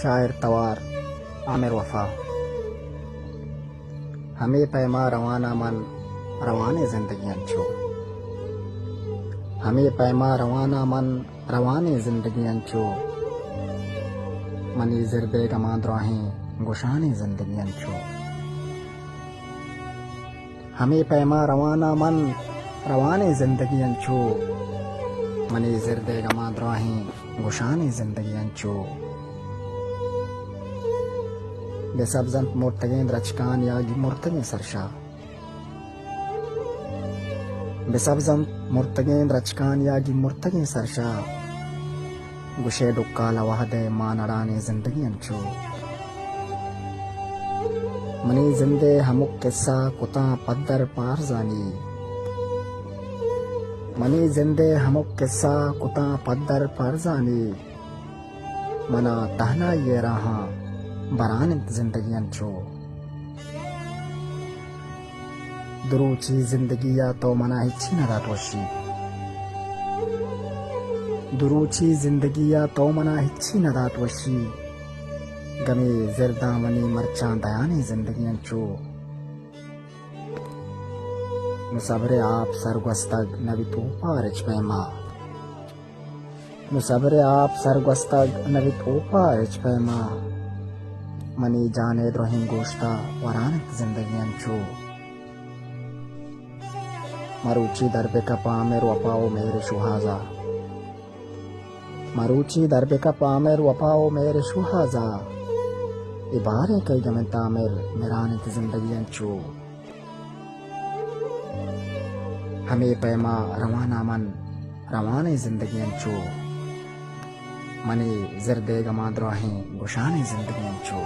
شاعر توار عامر وفا. ہمیں پیما روانہ من روان زندگیاں چھو، ہمیں پیما روانہ من روان زندگیاں چھو، منی زردے گمان راہیں گشان زندگیاں چھو. ہمیں پیما روانہ من روان زندگیاں چھو، منی زردے گمان راہیں گشان زندگیاں چھو. بے سبزنت مرتگین رچکان یاگی مرتگین سرشا، بے سبزنت مرتگین رچکان یاگی مرتگین سرشا، گشے ڈکالا وحدے مانڑان زندگیاں چھو. منی زندے ہمک قصہ کتاں پدر پارزانی، منی زندے ہمک قصہ کتاں پدر پارزانی، منا تہنا یہ راہاں برانت زندگیاں چھو. دروچی زندگیا تو منا ہچی ندات وشی، دروچی زندگیا تو منا ہچی ندات وشی، گمی زرداں منی مرچاں دیانی زندگیاں چھو. نصبر آپ سرگستگ نبی تو پارچ پیما، نصبر آپ سرگستگ نبی تو پارچ پیما، منی جانے درہیں گوشتا ورانت زندگیاں چھو. مروچی درب کپا میر وپاؤ میرے شوہازا، مروچی درب کپا میر وپاؤ میرے شوہازا، عبارے کئی گمن تعمیر میرانت زندگیاں چھو. ہمیں پیما روانہ من روان زندگیاں چھو، منی زردے گمان راہیں گشان زندگیاں چھو.